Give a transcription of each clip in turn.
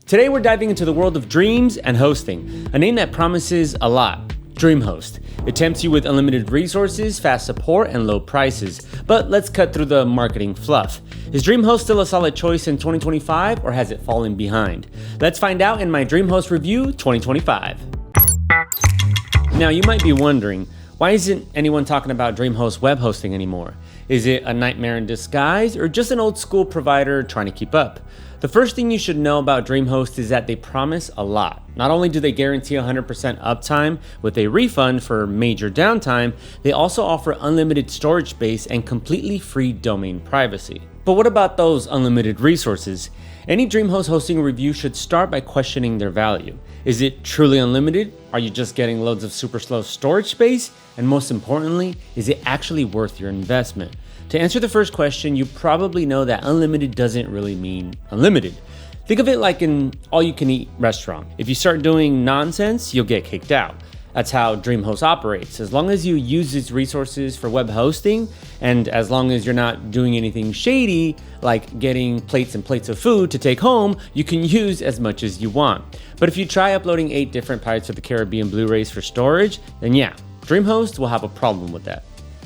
Today we're diving into the world of dreams and hosting, a name that promises a lot. DreamHost. It tempts you with unlimited resources, fast support, and low prices. But let's cut through the marketing fluff. Is DreamHost still a solid choice in 2025, or has it fallen behind? Let's find out in my DreamHost Review 2025. Now you might be wondering, why isn't anyone talking about DreamHost web hosting anymore? Is it a nightmare in disguise, or just an old school provider trying to keep up? The first thing you should know about DreamHost is that they promise a lot. Not only do they guarantee 100% uptime with a refund for major downtime, they also offer unlimited storage space and completely free domain privacy. But what about those unlimited resources? Any DreamHost hosting review should start by questioning their value. Is it truly unlimited? Are you just getting loads of super slow storage space? And most importantly, is it actually worth your investment? To answer the first question, you probably know that unlimited doesn't really mean unlimited. Think of it like an all-you-can-eat restaurant. If you start doing nonsense, you'll get kicked out. That's how DreamHost operates. As long as you use its resources for web hosting, and as long as you're not doing anything shady, like getting plates and plates of food to take home, you can use as much as you want. But if you try uploading 8 different Pirates of the Caribbean Blu-rays for storage, then yeah, DreamHost will have a problem with that.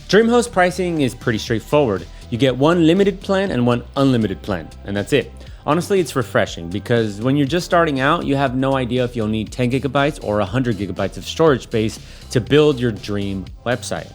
DreamHost pricing is pretty straightforward. You get one limited plan and one unlimited plan, and that's it. Honestly, it's refreshing because when you're just starting out, you have no idea if you'll need 10 gigabytes or 100 gigabytes of storage space to build your dream website.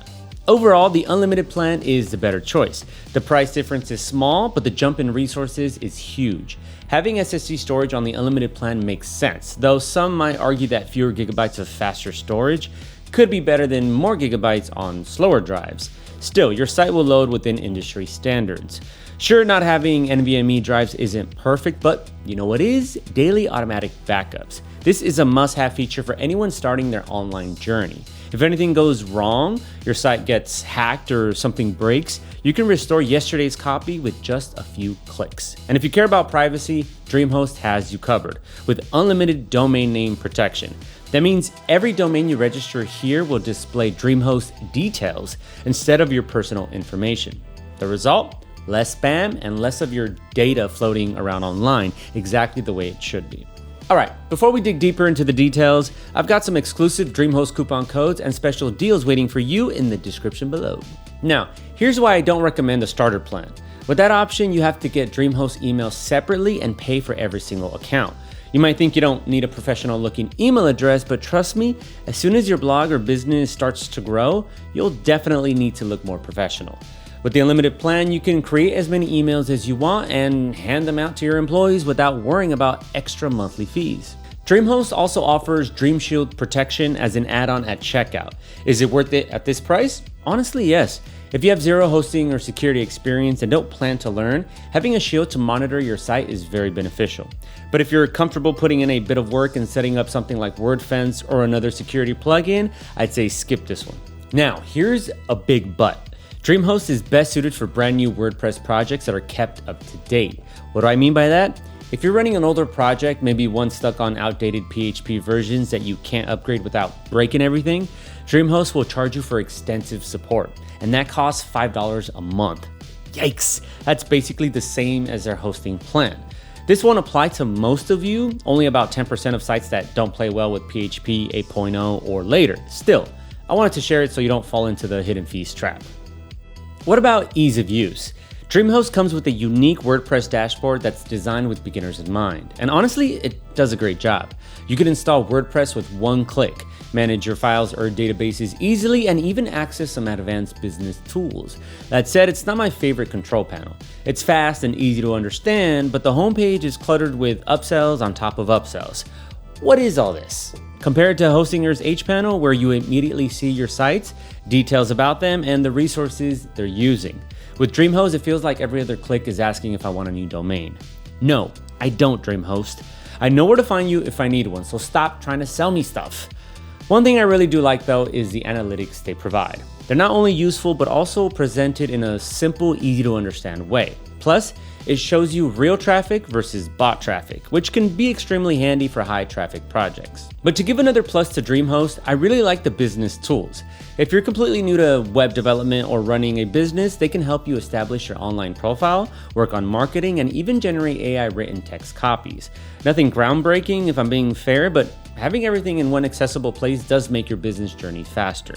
Overall, the unlimited plan is the better choice. The price difference is small, but the jump in resources is huge. Having SSD storage on the unlimited plan makes sense, though some might argue that fewer gigabytes of faster storage could be better than more gigabytes on slower drives. Still, your site will load within industry standards. Sure, not having NVMe drives isn't perfect, but you know what is? Daily automatic backups. This is a must-have feature for anyone starting their online journey. If anything goes wrong, your site gets hacked or something breaks, you can restore yesterday's copy with just a few clicks. And if you care about privacy, DreamHost has you covered with unlimited domain name protection. That means every domain you register here will display DreamHost details instead of your personal information. The result? Less spam and less of your data floating around online, exactly the way it should be. All right, before we dig deeper into the details, I've got some exclusive DreamHost coupon codes and special deals waiting for you in the description below. Now, here's why I don't recommend a starter plan. With that option, you have to get DreamHost email separately and pay for every single account. You might think you don't need a professional looking email address, but trust me, as soon as your blog or business starts to grow, you'll definitely need to look more professional. With the unlimited plan, you can create as many emails as you want and hand them out to your employees without worrying about extra monthly fees. DreamHost also offers DreamShield protection as an add-on at checkout. Is it worth it at this price? Honestly, yes. If you have zero hosting or security experience and don't plan to learn, having a shield to monitor your site is very beneficial. But if you're comfortable putting in a bit of work and setting up something like WordFence or another security plugin, I'd say skip this one. Now, here's a big but. DreamHost is best suited for brand new WordPress projects that are kept up to date. What do I mean by that? If you're running an older project, maybe one stuck on outdated PHP versions that you can't upgrade without breaking everything, DreamHost will charge you for extensive support, and that costs $5 a month. Yikes! That's basically the same as their hosting plan. This won't apply to most of you, only about 10% of sites that don't play well with PHP 8.0 or later. Still, I wanted to share it so you don't fall into the hidden fees trap. What about ease of use? DreamHost comes with a unique WordPress dashboard that's designed with beginners in mind. And honestly, it does a great job. You can install WordPress with one click, manage your files or databases easily, and even access some advanced business tools. That said, it's not my favorite control panel. It's fast and easy to understand, but the homepage is cluttered with upsells on top of upsells. What is all this? Compared to Hostinger's H panel, where you immediately see your sites, details about them, and the resources they're using. With DreamHost, it feels like every other click is asking if I want a new domain. No, I don't, DreamHost. I know where to find you if I need one, so stop trying to sell me stuff. One thing I really do like though is the analytics they provide. They're not only useful, but also presented in a simple, easy to understand way. Plus, it shows you real traffic versus bot traffic, which can be extremely handy for high traffic projects. But to give another plus to DreamHost, I really like the business tools. If you're completely new to web development or running a business, they can help you establish your online profile, work on marketing, and even generate AI written text copies. Nothing groundbreaking if I'm being fair, but having everything in one accessible place does make your business journey faster.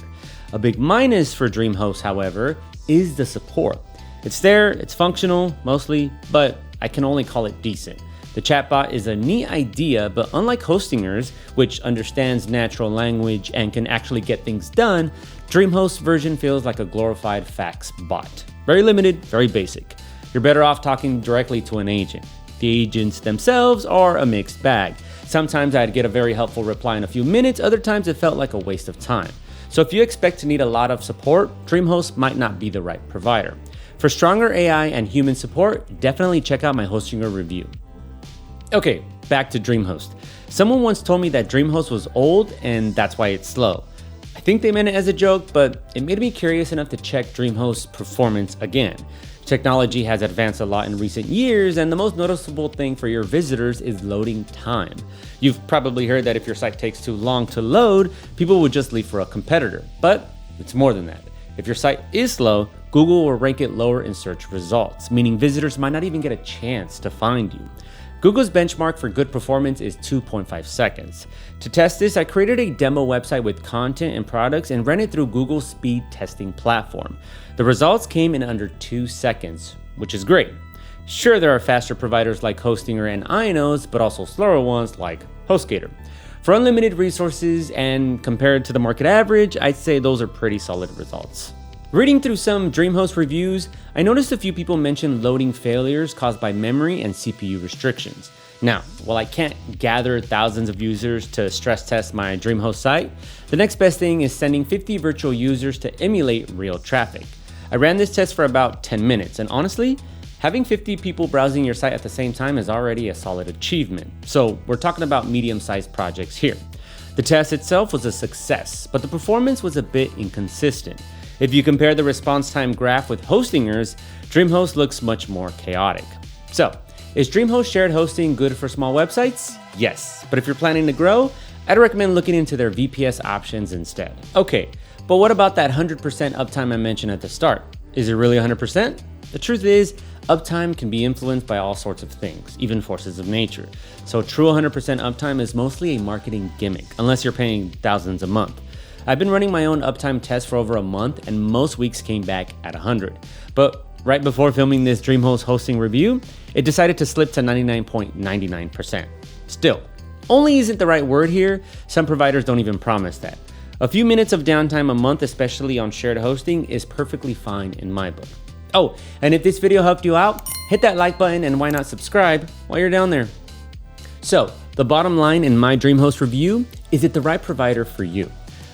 A big minus for DreamHost, however, is the support. It's there, it's functional, mostly, but I can only call it decent. The chatbot is a neat idea, but unlike Hostingers, which understands natural language and can actually get things done, DreamHost's version feels like a glorified fax bot. Very limited, very basic. You're better off talking directly to an agent. The agents themselves are a mixed bag. Sometimes I'd get a very helpful reply in a few minutes, other times it felt like a waste of time. So if you expect to need a lot of support, DreamHost might not be the right provider. For stronger AI and human support, definitely check out my Hostinger review. Okay, back to DreamHost. Someone once told me that DreamHost was old and that's why it's slow. I think they meant it as a joke, but it made me curious enough to check DreamHost's performance again. Technology has advanced a lot in recent years, and the most noticeable thing for your visitors is loading time. You've probably heard that if your site takes too long to load, people would just leave for a competitor. But it's more than that. If your site is slow, Google will rank it lower in search results, meaning visitors might not even get a chance to find you. Google's benchmark for good performance is 2.5 seconds. To test this, I created a demo website with content and products and ran it through Google's speed testing platform. The results came in under 2 seconds, which is great. Sure, there are faster providers like Hostinger and Ionos, but also slower ones like HostGator. For unlimited resources and compared to the market average, I'd say those are pretty solid results. Reading through some DreamHost reviews, I noticed a few people mention loading failures caused by memory and CPU restrictions. Now, while I can't gather thousands of users to stress test my DreamHost site, the next best thing is sending 50 virtual users to emulate real traffic. I ran this test for about 10 minutes, and honestly, having 50 people browsing your site at the same time is already a solid achievement. So we're talking about medium-sized projects here. The test itself was a success, but the performance was a bit inconsistent. If you compare the response time graph with Hostingers, DreamHost looks much more chaotic. So, is DreamHost shared hosting good for small websites? Yes, but if you're planning to grow, I'd recommend looking into their VPS options instead. Okay, but what about that 100% uptime I mentioned at the start? Is it really 100%? The truth is, uptime can be influenced by all sorts of things, even forces of nature. So true 100% uptime is mostly a marketing gimmick, unless you're paying thousands a month. I've been running my own uptime test for over a month, and most weeks came back at 100. But right before filming this DreamHost hosting review, it decided to slip to 99.99%. Still, only isn't the right word here. Some providers don't even promise that. A few minutes of downtime a month, especially on shared hosting, is perfectly fine in my book. Oh, and if this video helped you out, hit that like button and why not subscribe while you're down there. So, the bottom line in my DreamHost review, is it the right provider for you?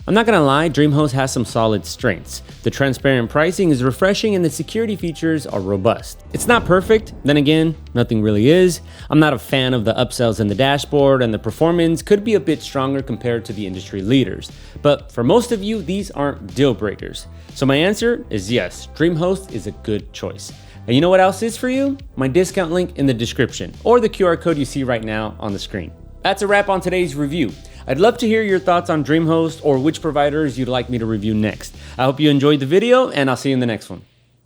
I'm not gonna lie, DreamHost has some solid strengths. The transparent pricing is refreshing and the security features are robust. It's not perfect, then again, nothing really is. I'm not a fan of the upsells in the dashboard, and the performance could be a bit stronger compared to the industry leaders. But for most of you, these aren't deal breakers. So my answer is yes, DreamHost is a good choice. And you know what else is for you? My discount link in the description, or the QR code you see right now on the screen. That's a wrap on today's review. I'd love to hear your thoughts on DreamHost or which providers you'd like me to review next. I hope you enjoyed the video, and I'll see you in the next one.